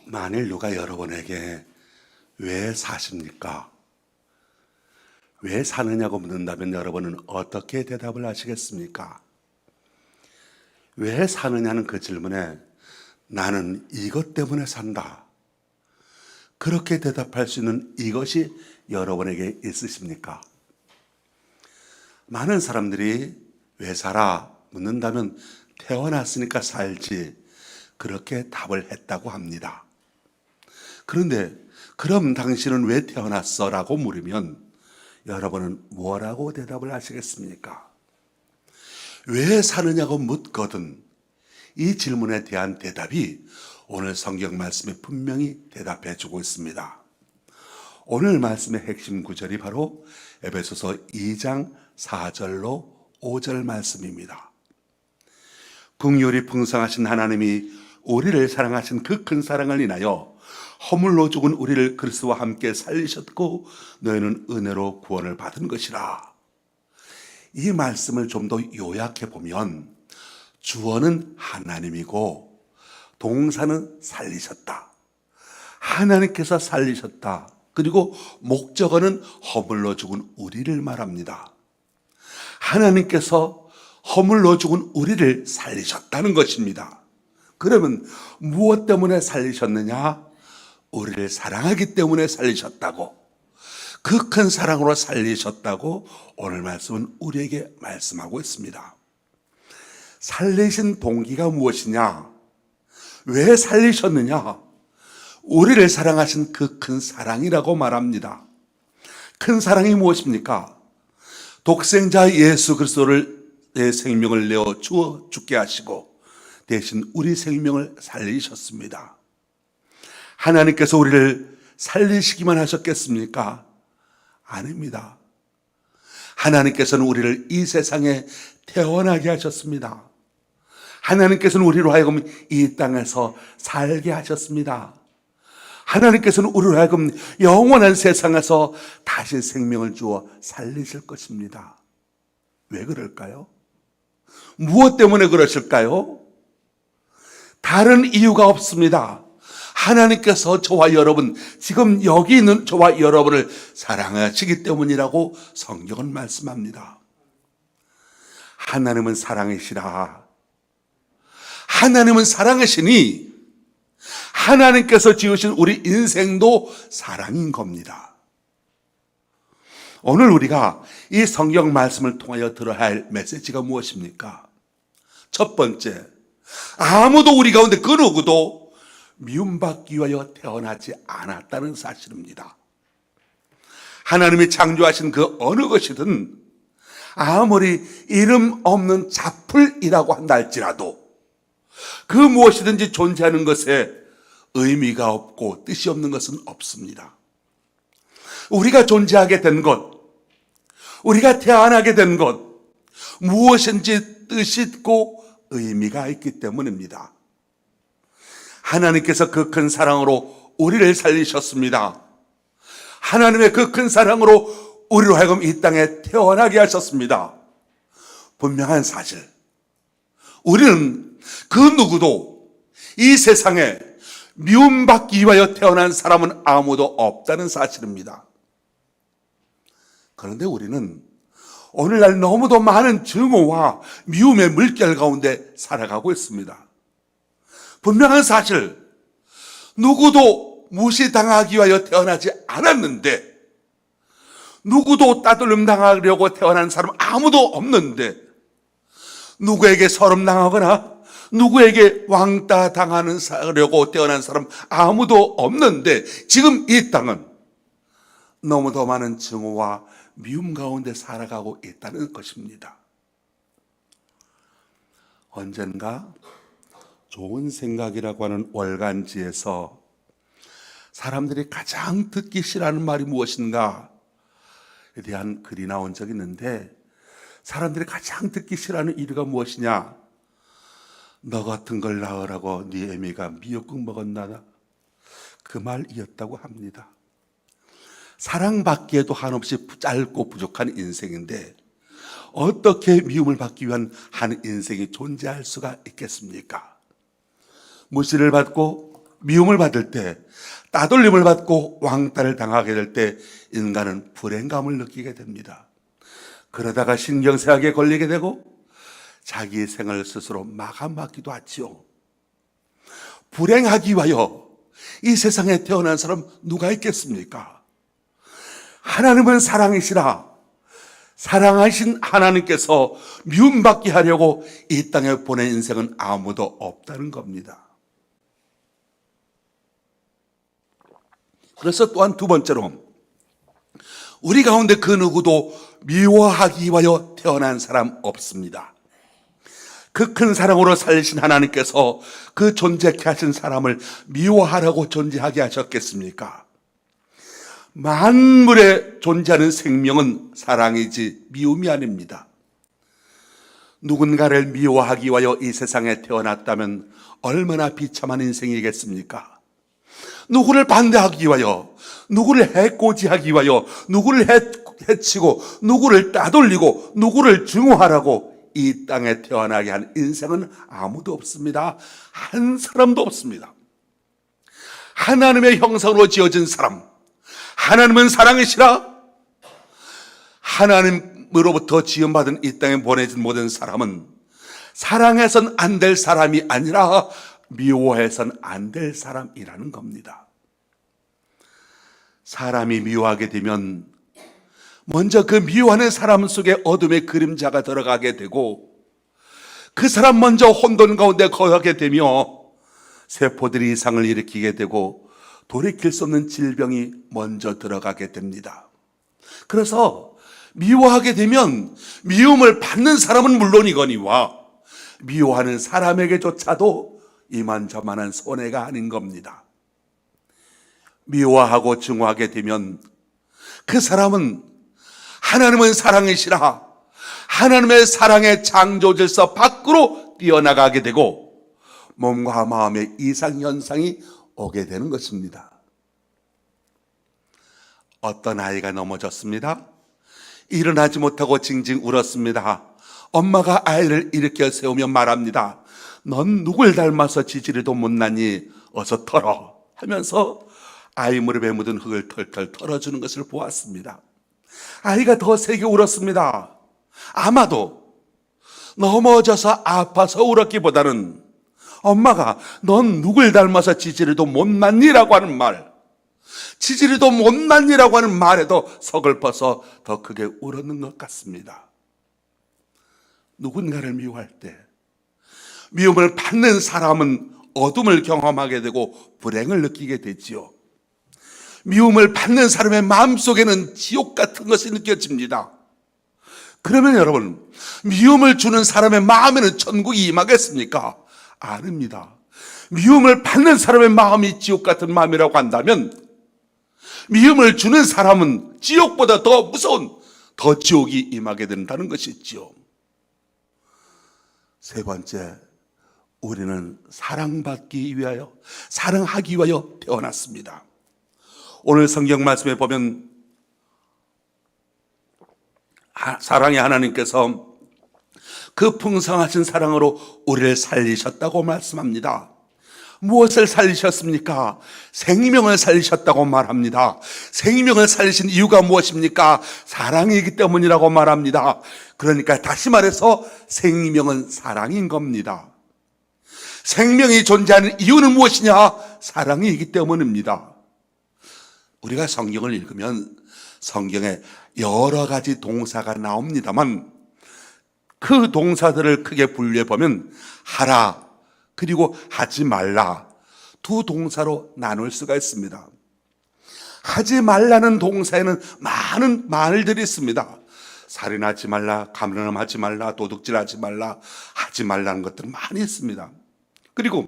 만일 누가 여러분에게 왜 사십니까? 왜 사느냐고 묻는다면 여러분은 어떻게 대답을 하시겠습니까? 왜 사느냐는 그 질문에 나는 이것 때문에 산다, 그렇게 대답할 수 있는 이것이 여러분에게 있으십니까? 많은 사람들이 왜 살아? 묻는다면 태어났으니까 살지, 그렇게 답을 했다고 합니다. 그런데 그럼 당신은 왜 태어났어? 라고 물으면 여러분은 뭐라고 대답을 하시겠습니까? 왜 사느냐고 묻거든 이 질문에 대한 대답이 오늘 성경 말씀에 분명히 대답해 주고 있습니다. 오늘 말씀의 핵심 구절이 바로 에베소서 2장 4절로 5절 말씀입니다. 긍휼이 풍성하신 하나님이 우리를 사랑하신 그 큰 사랑을 인하여 허물로 죽은 우리를 그리스도와 함께 살리셨고 너희는 은혜로 구원을 받은 것이라. 이 말씀을 좀 더 요약해 보면 주어는 하나님이고 동사는 살리셨다, 하나님께서 살리셨다, 그리고 목적어는 허물로 죽은 우리를 말합니다. 하나님께서 허물로 죽은 우리를 살리셨다는 것입니다. 그러면 무엇 때문에 살리셨느냐? 우리를 사랑하기 때문에 살리셨다고, 그 큰 사랑으로 살리셨다고 오늘 말씀은 우리에게 말씀하고 있습니다. 살리신 동기가 무엇이냐? 왜 살리셨느냐? 우리를 사랑하신 그 큰 사랑이라고 말합니다. 큰 사랑이 무엇입니까? 독생자 예수 그리스도를 내 생명을 내어 주어 죽게 하시고 대신 우리 생명을 살리셨습니다. 하나님께서 우리를 살리시기만 하셨겠습니까? 아닙니다. 하나님께서는 우리를 이 세상에 태어나게 하셨습니다. 하나님께서는 우리로 하여금 이 땅에서 살게 하셨습니다. 하나님께서는 우리로 하여금 영원한 세상에서 다시 생명을 주어 살리실 것입니다. 왜 그럴까요? 무엇 때문에 그러실까요? 다른 이유가 없습니다. 하나님께서 저와 여러분, 지금 여기 있는 저와 여러분을 사랑하시기 때문이라고 성경은 말씀합니다. 하나님은 사랑이시라. 하나님은 사랑이시니 하나님께서 지으신 우리 인생도 사랑인 겁니다. 오늘 우리가 이 성경 말씀을 통하여 들어야 할 메시지가 무엇입니까? 첫 번째, 아무도 우리 가운데 그 누구도 미움받기 위하여 태어나지 않았다는 사실입니다. 하나님이 창조하신 그 어느 것이든 아무리 이름 없는 잡풀이라고 한다 할지라도 그 무엇이든지 존재하는 것에 의미가 없고 뜻이 없는 것은 없습니다. 우리가 존재하게 된 것, 우리가 태어나게 된 것, 무엇인지 뜻이 있고 의미가 있기 때문입니다. 하나님께서 그 큰 사랑으로 우리를 살리셨습니다. 하나님의 그 큰 사랑으로 우리로 하여금 이 땅에 태어나게 하셨습니다. 분명한 사실, 우리는 그 누구도 이 세상에 미움받기 위하여 태어난 사람은 아무도 없다는 사실입니다. 그런데 우리는 오늘날 너무도 많은 증오와 미움의 물결 가운데 살아가고 있습니다. 분명한 사실, 누구도 무시당하기 위하여 태어나지 않았는데, 누구도 따돌림 당하려고 태어난 사람 아무도 없는데, 누구에게 서름당하거나 누구에게 왕따 당하려고 태어난 사람 아무도 없는데, 지금 이 땅은 너무도 많은 증오와 미움 가운데 살아가고 있다는 것입니다. 언젠가 좋은 생각이라고 하는 월간지에서 사람들이 가장 듣기 싫어하는 말이 무엇인가에 대한 글이 나온 적이 있는데, 사람들이 가장 듣기 싫어하는 이유가 무엇이냐? 너 같은 걸 낳으라고 네 애미가 미역국 먹었나? 그 말이었다고 합니다. 사랑받기에도 한없이 짧고 부족한 인생인데 어떻게 미움을 받기 위한 한 인생이 존재할 수가 있겠습니까? 무시를 받고 미움을 받을 때, 따돌림을 받고 왕따를 당하게 될 때 인간은 불행감을 느끼게 됩니다. 그러다가 신경쇠약에 걸리게 되고 자기의 생을 스스로 마감하기도 하지요. 불행하기 위하여 이 세상에 태어난 사람 누가 있겠습니까? 하나님은 사랑이시라. 사랑하신 하나님께서 미움받게 하려고 이 땅에 보낸 인생은 아무도 없다는 겁니다. 그래서 또한 두 번째로, 우리 가운데 그 누구도 미워하기 위하여 태어난 사람 없습니다. 그 큰 사랑으로 살리신 하나님께서 그 존재케 하신 사람을 미워하라고 존재하게 하셨겠습니까? 만물에 존재하는 생명은 사랑이지 미움이 아닙니다. 누군가를 미워하기 위하여 이 세상에 태어났다면 얼마나 비참한 인생이겠습니까? 누구를 반대하기 위하여, 누구를 해코지하기 위하여, 누구를 해치고, 누구를 따돌리고, 누구를 증오하라고 이 땅에 태어나게 한 인생은 아무도 없습니다. 한 사람도 없습니다. 하나님의 형상으로 지어진 사람, 하나님은 사랑이시라. 하나님으로부터 지음받은 이 땅에 보내진 모든 사람은 사랑해선 안 될 사람이 아니라 미워해선 안 될 사람이라는 겁니다. 사람이 미워하게 되면 먼저 그 미워하는 사람 속에 어둠의 그림자가 들어가게 되고, 그 사람 먼저 혼돈 가운데 거하게 되며 세포들이 이상을 일으키게 되고 돌이킬 수 없는 질병이 먼저 들어가게 됩니다. 그래서 미워하게 되면 미움을 받는 사람은 물론이거니와 미워하는 사람에게조차도 이만저만한 손해가 아닌 겁니다. 미워하고 증오하게 되면 그 사람은 하나님은 사랑이시라, 하나님의 사랑의 창조 질서 밖으로 뛰어나가게 되고 몸과 마음의 이상현상이 오게 되는 것입니다. 어떤 아이가 넘어졌습니다. 일어나지 못하고 징징 울었습니다. 엄마가 아이를 일으켜 세우며 말합니다. 넌 누굴 닮아서 지지리도 못나니 어서 털어 하면서 아이 무릎에 묻은 흙을 털털 털어주는 것을 보았습니다. 아이가 더 세게 울었습니다. 아마도 넘어져서 아파서 울었기보다는 엄마가 넌 누굴 닮아서 지지리도 못났니라고 하는 말, 지지리도 못났니라고 하는 말에도 서글퍼서 더 크게 울었는 것 같습니다. 누군가를 미워할 때 미움을 받는 사람은 어둠을 경험하게 되고 불행을 느끼게 되지요. 미움을 받는 사람의 마음속에는 지옥 같은 것이 느껴집니다. 그러면 여러분, 미움을 주는 사람의 마음에는 천국이 임하겠습니까? 아닙니다. 미움을 받는 사람의 마음이 지옥 같은 마음이라고 한다면 미움을 주는 사람은 지옥보다 더 무서운 더 지옥이 임하게 된다는 것이지요. 세 번째, 우리는 사랑받기 위하여, 사랑하기 위하여 태어났습니다. 오늘 성경 말씀에 보면 사랑의 하나님께서 그 풍성하신 사랑으로 우리를 살리셨다고 말씀합니다. 무엇을 살리셨습니까? 생명을 살리셨다고 말합니다. 생명을 살리신 이유가 무엇입니까? 사랑이기 때문이라고 말합니다. 그러니까 다시 말해서 생명은 사랑인 겁니다. 생명이 존재하는 이유는 무엇이냐? 사랑이기 때문입니다. 우리가 성경을 읽으면 성경에 여러 가지 동사가 나옵니다만 그 동사들을 크게 분류해보면 하라 그리고 하지 말라 두 동사로 나눌 수가 있습니다. 하지 말라는 동사에는 많은 말들이 있습니다. 살인하지 말라, 감람하지 말라, 도둑질하지 말라, 하지 말라는 것들은 많이 있습니다. 그리고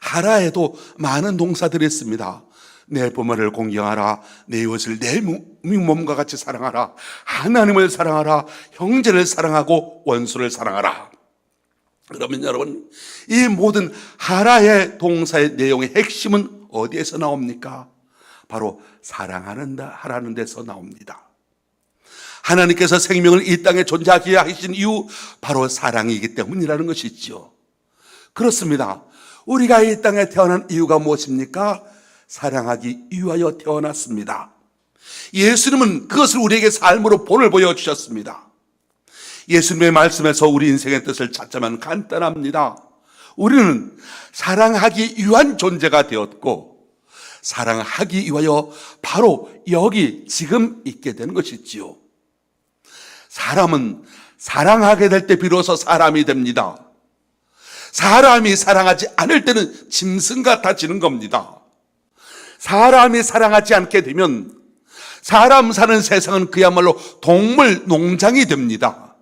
하라에도 많은 동사들이 있습니다. 내 부모를 공경하라, 내 이웃을 내 몸과 같이 사랑하라, 하나님을 사랑하라, 형제를 사랑하고 원수를 사랑하라. 그러면 여러분, 이 모든 하라의 동사의 내용의 핵심은 어디에서 나옵니까? 바로 사랑하라는 데서 나옵니다. 하나님께서 생명을 이 땅에 존재하게 하신 이유 바로 사랑이기 때문이라는 것이죠. 그렇습니다. 우리가 이 땅에 태어난 이유가 무엇입니까? 사랑하기 위하여 태어났습니다. 예수님은 그것을 우리에게 삶으로 본을 보여주셨습니다. 예수님의 말씀에서 우리 인생의 뜻을 찾자면 간단합니다. 우리는 사랑하기 위한 존재가 되었고 사랑하기 위하여 바로 여기 지금 있게 되는 것이지요. 사람은 사랑하게 될 때 비로소 사람이 됩니다. 사람이 사랑하지 않을 때는 짐승 같아지는 겁니다. 사람이 사랑하지 않게 되면 사람 사는 세상은 그야말로 동물 농장이 됩니다.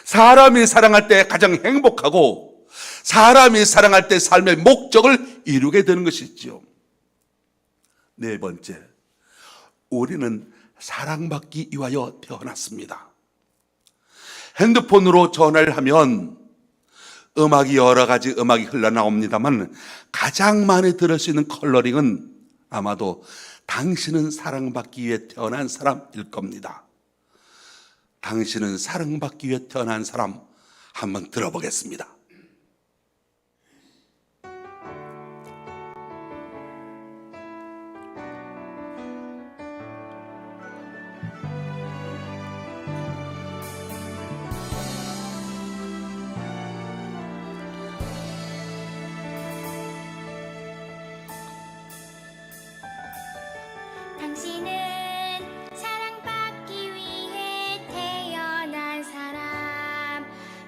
사람이 사랑할 때 가장 행복하고 사람이 사랑할 때 삶의 목적을 이루게 되는 것이죠. 네 번째, 우리는 사랑받기 위하여 태어났습니다. 핸드폰으로 전화를 하면 음악이 여러 가지 음악이 흘러나옵니다만 가장 많이 들을 수 있는 컬러링은 아마도 당신은 사랑받기 위해 태어난 사람일 겁니다. 당신은 사랑받기 위해 태어난 사람 한번 들어보겠습니다. 당신은 사랑받기 위해 태어난 사람.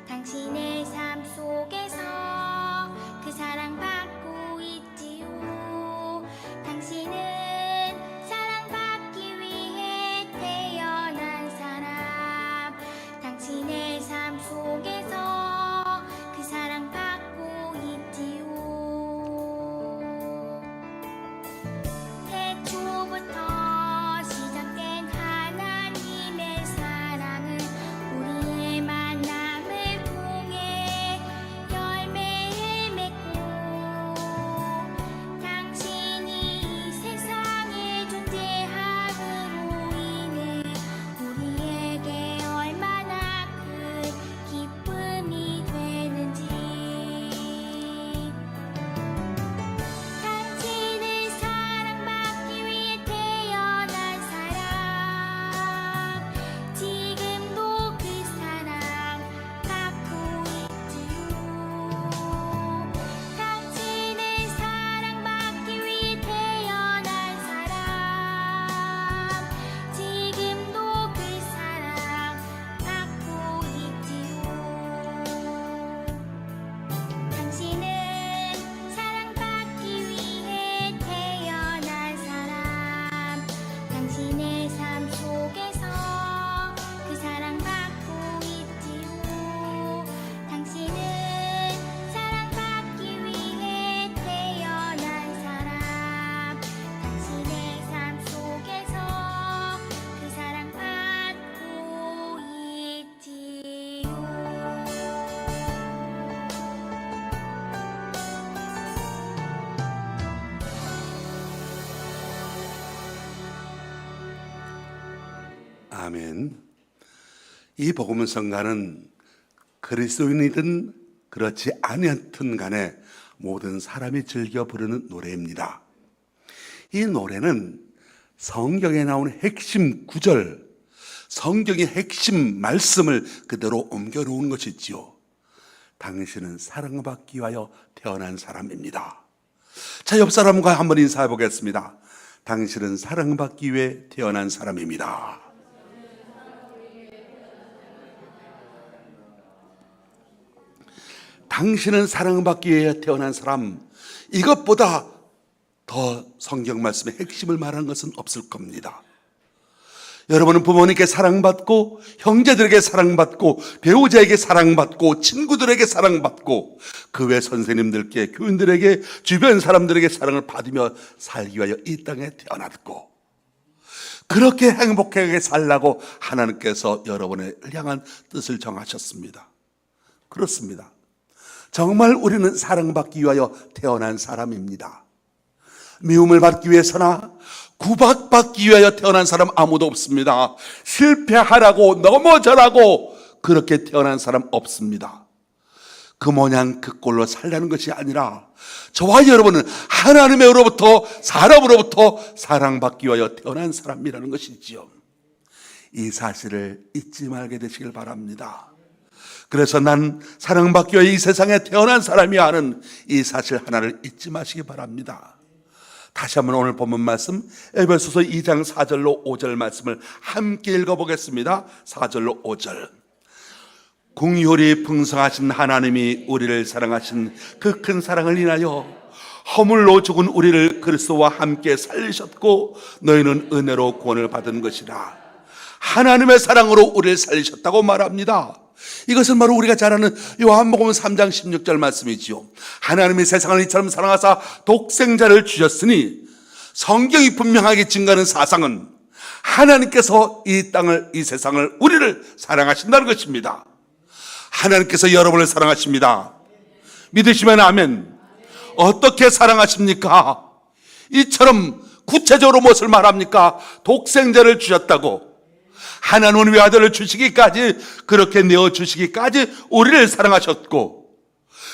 당신의 삶 속에서 그 사랑받고 있지요. 당신은 사랑받기 위해 태어난 사람. 당신의 삶 속에서 그 사랑받고 있지요. 태초부터 시작된 하나님의 사랑은 우리의 만남을 통해 열매를 맺고 당신이 이 세상에 존재함으로 인해 우리에게 얼마나 큰 기쁨이 되는지. 당신은 사랑받기 위해 태어난 사람. 지금도 그 사랑 받고 있지요. 당신은 사랑받기 위해 태어난 사람. 지금도 그 사랑 받고 있지요. 당신은 사랑받기 위해 태어난 사람. 당신의 삶 속에서 그 사랑받고 있지요. 당신은 사랑받기 위해 태어난 사람. 당신의 삶 속에서 그 사랑받고 있지요. 아멘. 이 복음 성가는 그리스도인이든 그렇지 아니었든 간에 모든 사람이 즐겨 부르는 노래입니다. 이 노래는 성경에 나오는 핵심 구절, 성경의 핵심 말씀을 그대로 옮겨놓은 것이지요. 당신은 사랑받기 위하여 태어난 사람입니다. 자, 옆 사람과 한번 인사해 보겠습니다. 당신은 사랑받기 위해 태어난 사람입니다. 당신은 사랑받기 위해 태어난 사람, 이것보다 더 성경 말씀의 핵심을 말한 것은 없을 겁니다. 여러분은 부모님께 사랑받고 형제들에게 사랑받고 배우자에게 사랑받고 친구들에게 사랑받고 그 외 선생님들께 교인들에게 주변 사람들에게 사랑을 받으며 살기 위하여 이 땅에 태어났고 그렇게 행복하게 살라고 하나님께서 여러분을 향한 뜻을 정하셨습니다. 그렇습니다. 정말 우리는 사랑받기 위하여 태어난 사람입니다. 미움을 받기 위해서나 구박받기 위하여 태어난 사람 아무도 없습니다. 실패하라고 넘어져라고 그렇게 태어난 사람 없습니다. 그 모양 그 꼴로 살라는 것이 아니라 저와 여러분은 하나님으로부터 사람으로부터 사랑받기 위하여 태어난 사람이라는 것이지요. 이 사실을 잊지 말게 되시길 바랍니다. 그래서 난 사랑받기 위해 이 세상에 태어난 사람이 하는 이 사실 하나를 잊지 마시기 바랍니다. 다시 한번 오늘 본문 말씀 에베소서 2장 4절로 5절 말씀을 함께 읽어보겠습니다. 4절로 5절. 궁휼히 풍성하신 하나님이 우리를 사랑하신 그 큰 사랑을 인하여 허물로 죽은 우리를 그리스도와 함께 살리셨고 너희는 은혜로 구원을 받은 것이라. 하나님의 사랑으로 우리를 살리셨다고 말합니다. 이것은 바로 우리가 잘 아는 요한복음 3장 16절 말씀이지요. 하나님이 세상을 이처럼 사랑하사 독생자를 주셨으니 성경이 분명하게 증거하는 사상은 하나님께서 이 세상을 우리를 사랑하신다는 것입니다. 하나님께서 여러분을 사랑하십니다. 믿으시면 아멘. 어떻게 사랑하십니까? 이처럼 구체적으로 무엇을 말합니까? 독생자를 주셨다고, 하나님은 외아들을 주시기까지, 그렇게 내어주시기까지 우리를 사랑하셨고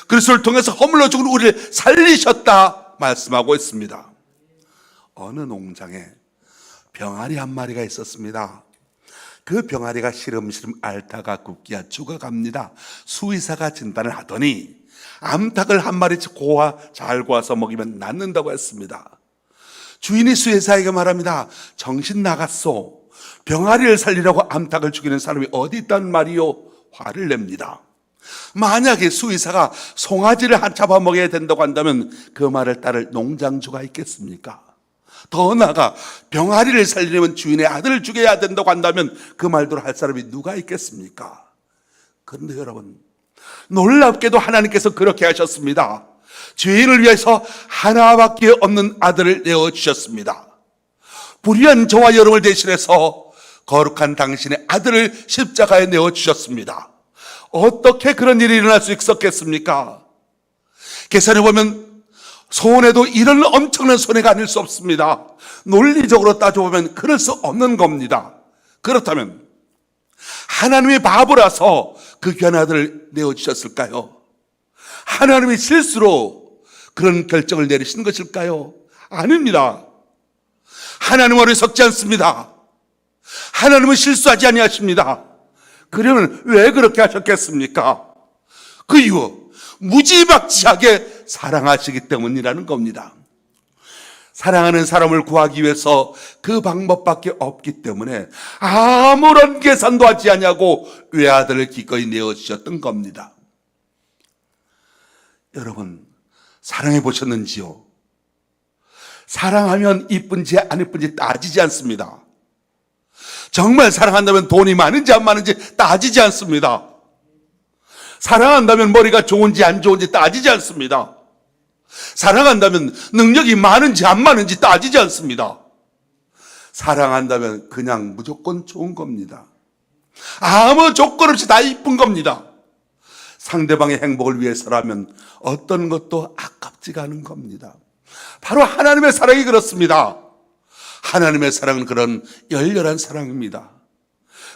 그리스도를 통해서 허물로 죽은 우리를 살리셨다 말씀하고 있습니다. 어느 농장에 병아리 한 마리가 있었습니다. 그 병아리가 시름시름 앓다가 굽기야 죽어갑니다. 수의사가 진단을 하더니 암탉을 한 마리씩 잘 고아서 먹이면 낫는다고 했습니다. 주인이 수의사에게 말합니다. 정신 나갔소. 병아리를 살리려고 암탉을 죽이는 사람이 어디 있단 말이요? 화를 냅니다. 만약에 수의사가 송아지를 잡아먹여야 된다고 한다면 그 말을 따를 농장주가 있겠습니까? 더 나아가 병아리를 살리려면 주인의 아들을 죽여야 된다고 한다면 그 말대로 할 사람이 누가 있겠습니까? 그런데 여러분, 놀랍게도 하나님께서 그렇게 하셨습니다. 죄인을 위해서 하나밖에 없는 아들을 내어주셨습니다. 불의한 저와 여러분을 대신해서 거룩한 당신의 아들을 십자가에 내어주셨습니다. 어떻게 그런 일이 일어날 수 있었겠습니까? 계산해 보면 손해도 이런 엄청난 손해가 아닐 수 없습니다. 논리적으로 따져보면 그럴 수 없는 겁니다. 그렇다면 하나님이 바보라서 그 귀한 아들을 내어주셨을까요? 하나님이 실수로 그런 결정을 내리신 것일까요? 아닙니다. 하나님은 어리석지 않습니다. 하나님은 실수하지 아니하십니다. 그러면 왜 그렇게 하셨겠습니까? 그 이유, 무지막지하게 사랑하시기 때문이라는 겁니다. 사랑하는 사람을 구하기 위해서 그 방법밖에 없기 때문에 아무런 계산도 하지 않냐고 외아들을 기꺼이 내어주셨던 겁니다. 여러분, 사랑해 보셨는지요? 사랑하면 이쁜지 안 이쁜지 따지지 않습니다. 정말 사랑한다면 돈이 많은지 안 많은지 따지지 않습니다. 사랑한다면 머리가 좋은지 안 좋은지 따지지 않습니다. 사랑한다면 능력이 많은지 안 많은지 따지지 않습니다. 사랑한다면 그냥 무조건 좋은 겁니다. 아무 조건 없이 다 이쁜 겁니다. 상대방의 행복을 위해서라면 어떤 것도 아깝지가 않은 겁니다. 바로 하나님의 사랑이 그렇습니다. 하나님의 사랑은 그런 열렬한 사랑입니다.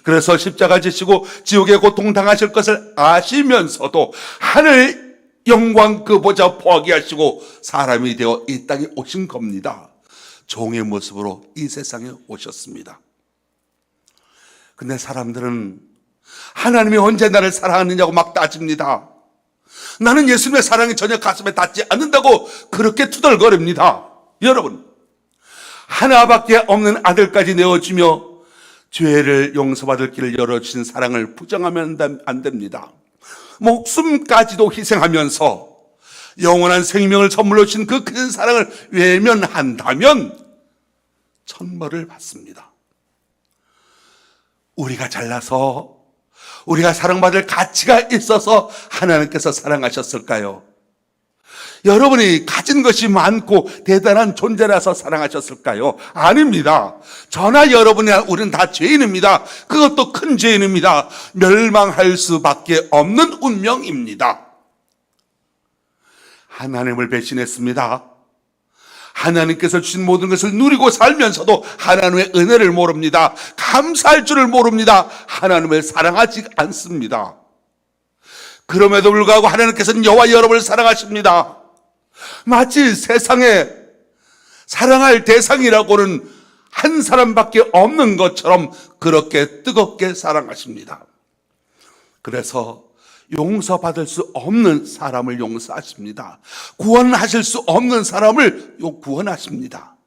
그래서 십자가 지시고 지옥의 고통 당하실 것을 아시면서도 하늘 영광 그 보좌 포하게 하시고 사람이 되어 이 땅에 오신 겁니다. 종의 모습으로 이 세상에 오셨습니다. 근데 사람들은 하나님이 언제 나를 사랑하느냐고 막 따집니다. 나는 예수님의 사랑이 전혀 가슴에 닿지 않는다고 그렇게 투덜거립니다. 여러분, 하나밖에 없는 아들까지 내어주며 죄를 용서받을 길을 열어주신 사랑을 부정하면 안 됩니다. 목숨까지도 희생하면서 영원한 생명을 선물로 주신 그 큰 사랑을 외면한다면 천벌을 받습니다. 우리가 잘나서, 우리가 사랑받을 가치가 있어서 하나님께서 사랑하셨을까요? 여러분이 가진 것이 많고 대단한 존재라서 사랑하셨을까요? 아닙니다. 저나 여러분이나 우리는 다 죄인입니다. 그것도 큰 죄인입니다. 멸망할 수밖에 없는 운명입니다. 하나님을 배신했습니다. 하나님께서 주신 모든 것을 누리고 살면서도 하나님의 은혜를 모릅니다. 감사할 줄을 모릅니다. 하나님을 사랑하지 않습니다. 그럼에도 불구하고 하나님께서는 저와 여러분을 사랑하십니다. 마치 세상에 사랑할 대상이라고는 한 사람밖에 없는 것처럼 그렇게 뜨겁게 사랑하십니다. 그래서 용서받을 수 없는 사람을 용서하십니다. 구원하실 수 없는 사람을 구원하십니다.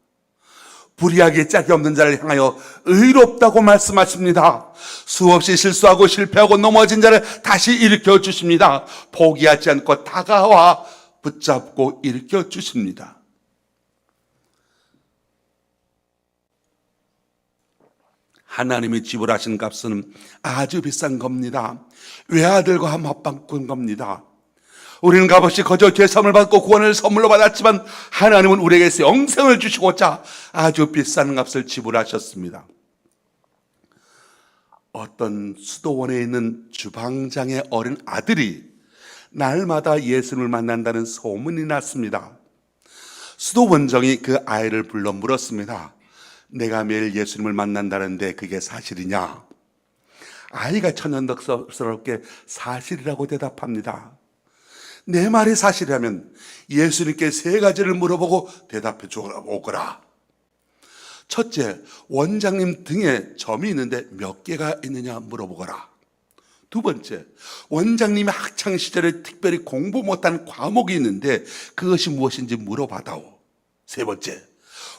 불의하게 짝이 없는 자를 향하여 의롭다고 말씀하십니다. 수없이 실수하고 실패하고 넘어진 자를 다시 일으켜 주십니다. 포기하지 않고 다가와 붙잡고 일으켜 주십니다. 하나님이 지불하신 값은 아주 비싼 겁니다. 외아들과 맞바꾼 겁니다. 우리는 값없이 거저 죄사함을 받고 구원을 선물로 받았지만 하나님은 우리에게서 영생을 주시고자 아주 비싼 값을 지불하셨습니다. 어떤 수도원에 있는 주방장의 어린 아들이 날마다 예수님을 만난다는 소문이 났습니다. 수도원장이 그 아이를 불러 물었습니다. 내가 매일 예수님을 만난다는데 그게 사실이냐? 아이가 천연덕스럽게 사실이라고 대답합니다. 내 말이 사실이라면 예수님께 세 가지를 물어보고 대답해 오거라. 첫째, 원장님 등에 점이 있는데 몇 개가 있느냐 물어보거라. 두 번째, 원장님이 학창시절에 특별히 공부 못한 과목이 있는데 그것이 무엇인지 물어봐다오. 세 번째,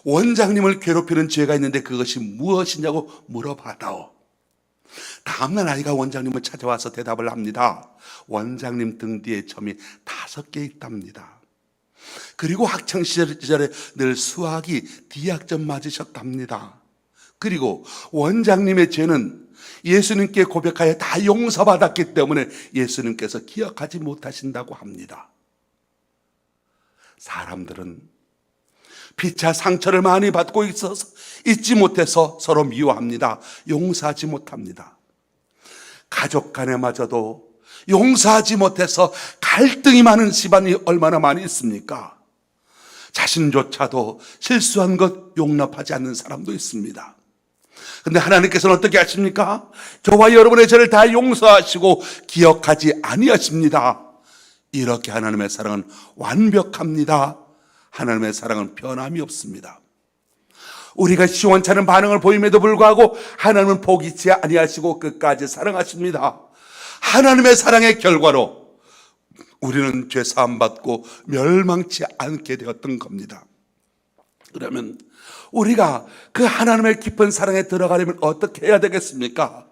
원장님을 괴롭히는 죄가 있는데 그것이 무엇이냐고 물어봐다오. 다음날 아이가 원장님을 찾아와서 대답을 합니다. 원장님 등 뒤에 점이 5개 있답니다. 그리고 학창시절에 늘 수학이 D학점 맞으셨답니다. 그리고 원장님의 죄는 예수님께 고백하여 다 용서받았기 때문에 예수님께서 기억하지 못하신다고 합니다. 사람들은 피차 상처를 많이 받고 있어서 잊지 못해서 서로 미워합니다. 용서하지 못합니다. 가족 간에마저도 용서하지 못해서 갈등이 많은 집안이 얼마나 많이 있습니까? 자신조차도 실수한 것 용납하지 않는 사람도 있습니다. 근데 하나님께서는 어떻게 하십니까? 저와 여러분의 죄를 다 용서하시고 기억하지 아니하십니다. 이렇게 하나님의 사랑은 완벽합니다. 하나님의 사랑은 변함이 없습니다. 우리가 시원찮은 반응을 보임에도 불구하고 하나님은 포기치 아니하시고 끝까지 사랑하십니다. 하나님의 사랑의 결과로 우리는 죄 사함 받고 멸망치 않게 되었던 겁니다. 그러면 우리가 그 하나님의 깊은 사랑에 들어가려면 어떻게 해야 되겠습니까?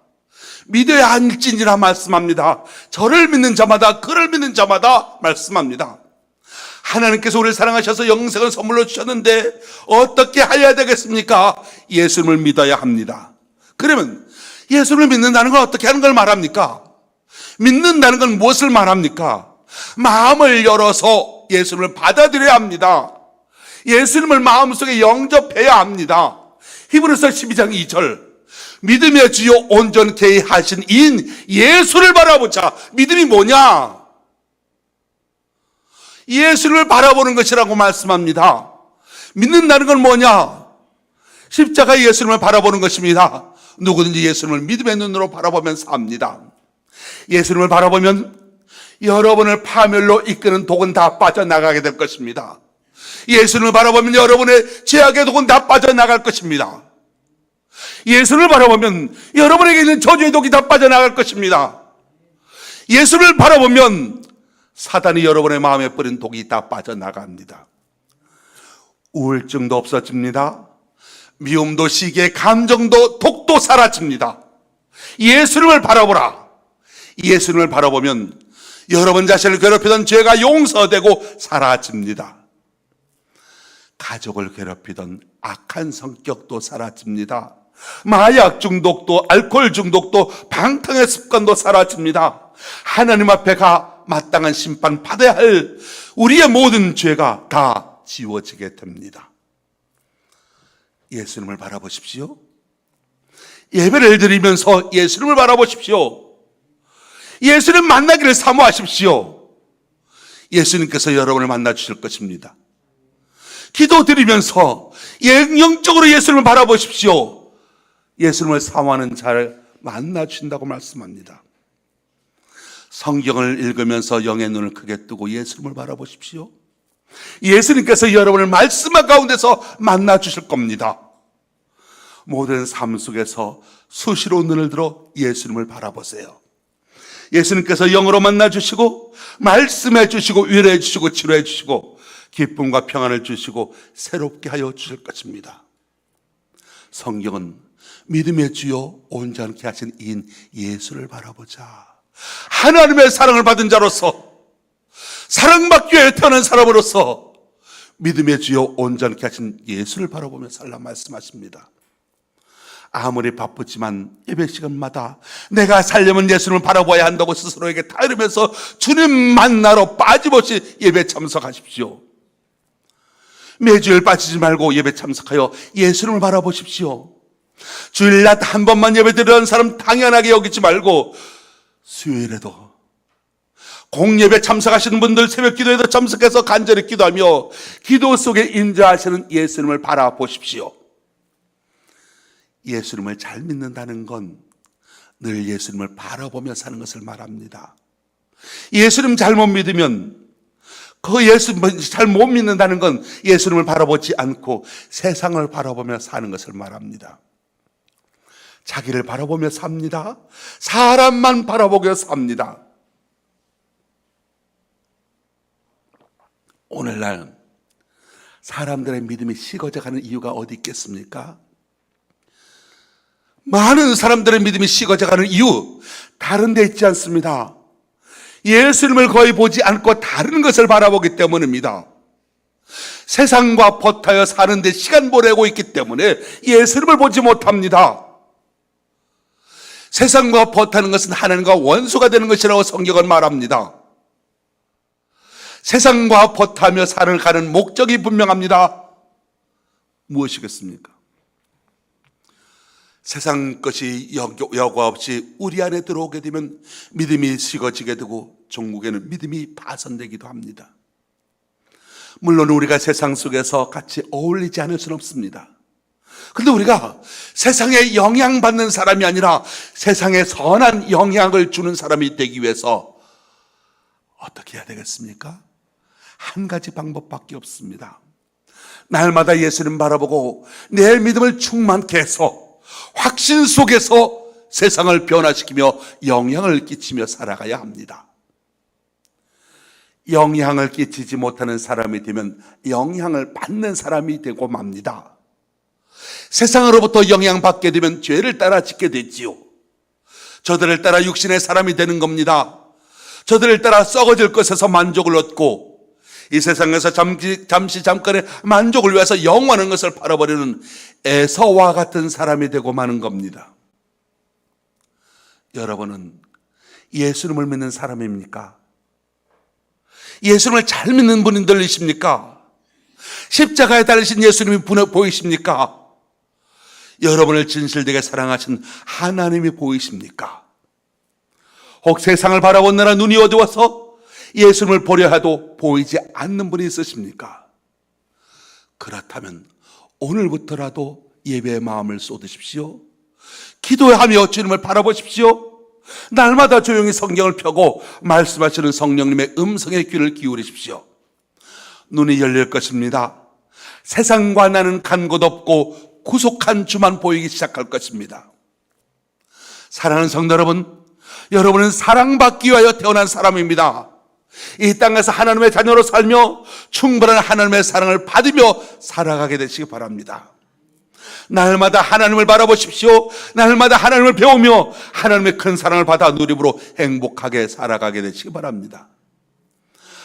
믿어야 할지니라 말씀합니다. 저를 믿는 자마다 그를 믿는 자마다 말씀합니다. 하나님께서 우리를 사랑하셔서 영생을 선물로 주셨는데 어떻게 해야 되겠습니까? 예수님을 믿어야 합니다. 그러면 예수님을 믿는다는 건 어떻게 하는 걸 말합니까? 믿는다는 건 무엇을 말합니까? 마음을 열어서 예수님을 받아들여야 합니다. 예수님을 마음속에 영접해야 합니다. 히브리서 12장 2절 믿음의 주요 온전케 하신 이인 예수를 바라보자. 믿음이 뭐냐? 예수를 바라보는 것이라고 말씀합니다. 믿는다는 건 뭐냐? 십자가 예수님을 바라보는 것입니다. 누구든지 예수님을 믿음의 눈으로 바라보면 삽니다. 예수님을 바라보면 여러분을 파멸로 이끄는 독은 다 빠져나가게 될 것입니다. 예수님을 바라보면 여러분의 죄악의 독은 다 빠져나갈 것입니다. 예수를 바라보면 여러분에게 있는 저주의 독이 다 빠져나갈 것입니다. 예수를 바라보면 사단이 여러분의 마음에 뿌린 독이 다 빠져나갑니다. 우울증도 없어집니다. 미움도 시기에 감정도 독도 사라집니다. 예수님을 바라보라. 예수님을 바라보면 여러분 자신을 괴롭히던 죄가 용서되고 사라집니다. 가족을 괴롭히던 악한 성격도 사라집니다. 마약 중독도 알코올 중독도 방탕의 습관도 사라집니다. 하나님 앞에 마땅한 심판 받아야 할 우리의 모든 죄가 다 지워지게 됩니다. 예수님을 바라보십시오. 예배를 드리면서 예수님을 바라보십시오. 예수님 만나기를 사모하십시오. 예수님께서 여러분을 만나 주실 것입니다. 기도 드리면서 영적으로 예수님을 바라보십시오. 예수님을 사모하는 자를 만나 주신다고 말씀합니다. 성경을 읽으면서 영의 눈을 크게 뜨고 예수님을 바라보십시오. 예수님께서 여러분을 말씀 가운데서 만나 주실 겁니다. 모든 삶 속에서 수시로 눈을 들어 예수님을 바라보세요. 예수님께서 영으로 만나 주시고 말씀해 주시고 위로해 주시고 치료해 주시고 기쁨과 평안을 주시고 새롭게 하여 주실 것입니다. 성경은 믿음의 주요 온전케 하신 이인 예수를 바라보자. 하나님의 사랑을 받은 자로서, 사랑받기 위해 태어난 사람으로서 믿음의 주요 온전케 하신 예수를 바라보며 살라 말씀하십니다. 아무리 바쁘지만 예배 시간마다 내가 살려면 예수님을 바라봐야 한다고 스스로에게 다 이러면서 주님 만나러 빠짐없이 예배 참석하십시오. 매주일 빠지지 말고 예배 참석하여 예수님을 바라보십시오. 주일날 한 번만 예배 드리는 사람 당연하게 여기지 말고 수요일에도 공예배 참석하시는 분들 새벽 기도에도 참석해서 간절히 기도하며 기도 속에 인자하시는 예수님을 바라보십시오. 예수님을 잘 믿는다는 건 늘 예수님을 바라보며 사는 것을 말합니다. 예수님 잘못 믿으면 그 예수님 잘 못 믿는다는 건 예수님을 바라보지 않고 세상을 바라보며 사는 것을 말합니다. 자기를 바라보며 삽니다. 사람만 바라보며 삽니다. 오늘날 사람들의 믿음이 식어져가는 이유가 어디 있겠습니까? 많은 사람들의 믿음이 식어져가는 이유 다른 데 있지 않습니다. 예수님을 거의 보지 않고 다른 것을 바라보기 때문입니다. 세상과 버타여 사는 데 시간 보내고 있기 때문에 예수님을 보지 못합니다. 세상과 버타는 것은 하나님과 원수가 되는 것이라고 성경은 말합니다. 세상과 버타며 살아가는 목적이 분명합니다. 무엇이겠습니까? 세상 것이 여과 없이 우리 안에 들어오게 되면 믿음이 식어지게 되고 종국에는 믿음이 파손되기도 합니다. 물론 우리가 세상 속에서 같이 어울리지 않을 수는 없습니다. 그런데 우리가 세상에 영향받는 사람이 아니라 세상에 선한 영향을 주는 사람이 되기 위해서 어떻게 해야 되겠습니까? 한 가지 방법밖에 없습니다. 날마다 예수님 바라보고 내 믿음을 충만케 해서 확신 속에서 세상을 변화시키며 영향을 끼치며 살아가야 합니다. 영향을 끼치지 못하는 사람이 되면 영향을 받는 사람이 되고 맙니다. 세상으로부터 영향받게 되면 죄를 따라 짓게 되지요. 저들을 따라 육신의 사람이 되는 겁니다. 저들을 따라 썩어질 것에서 만족을 얻고 이 세상에서 잠깐의 만족을 위해서 영원한 것을 팔아버리는 에서와 같은 사람이 되고 마는 겁니다. 여러분은 예수님을 믿는 사람입니까? 예수님을 잘 믿는 분들이십니까? 십자가에 달리신 예수님이 보이십니까? 여러분을 진실되게 사랑하신 하나님이 보이십니까? 혹 세상을 바라보느라 눈이 어두워서 예수님을 보려 해도 보이지 않는 분이 있으십니까? 그렇다면 오늘부터라도 예배의 마음을 쏟으십시오. 기도하며 주님을 바라보십시오. 날마다 조용히 성경을 펴고 말씀하시는 성령님의 음성에 귀를 기울이십시오. 눈이 열릴 것입니다. 세상과 나는 간 곳 없고 구속한 주만 보이기 시작할 것입니다. 사랑하는 성도 여러분, 여러분은 사랑받기 위하여 태어난 사람입니다. 이 땅에서 하나님의 자녀로 살며 충분한 하나님의 사랑을 받으며 살아가게 되시기 바랍니다. 날마다 하나님을 바라보십시오. 날마다 하나님을 배우며 하나님의 큰 사랑을 받아 누림으로 행복하게 살아가게 되시기 바랍니다.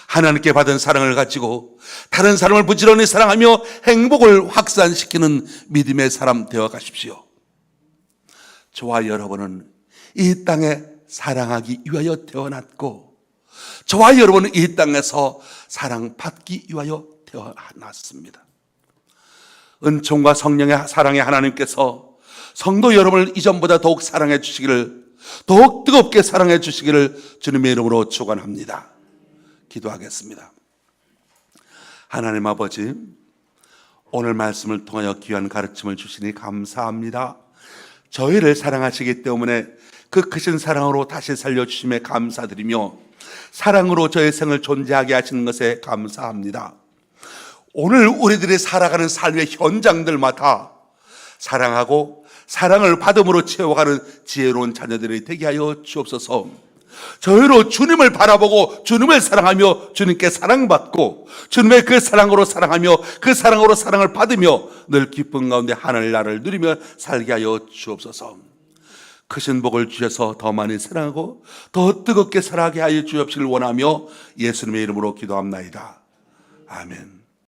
하나님께 받은 사랑을 가지고 다른 사람을 부지런히 사랑하며 행복을 확산시키는 믿음의 사람 되어 가십시오. 저와 여러분은 이 땅에 사랑하기 위하여 태어났고 저와 여러분은 이 땅에서 사랑받기 위하여 태어났습니다. 은총과 성령의 사랑의 하나님께서 성도 여러분을 이전보다 더욱 사랑해 주시기를, 더욱 뜨겁게 사랑해 주시기를 주님의 이름으로 축원합니다. 기도하겠습니다. 하나님 아버지, 오늘 말씀을 통하여 귀한 가르침을 주시니 감사합니다. 저희를 사랑하시기 때문에 그 크신 사랑으로 다시 살려주심에 감사드리며 사랑으로 저의 생을 존재하게 하시는 것에 감사합니다. 오늘 우리들이 살아가는 삶의 현장들마다 사랑하고 사랑을 받음으로 채워가는 지혜로운 자녀들이 되게 하여 주옵소서. 저희로 주님을 바라보고 주님을 사랑하며 주님께 사랑받고 주님의 그 사랑으로 사랑하며 그 사랑으로 사랑을 받으며 늘 기쁨 가운데 하늘나라를 누리며 살게 하여 주옵소서. 크신 복을 주셔서 더 많이 사랑하고 더 뜨겁게 살아가게 하여 주옵시길 원하며 예수님의 이름으로 기도합나이다. 아멘.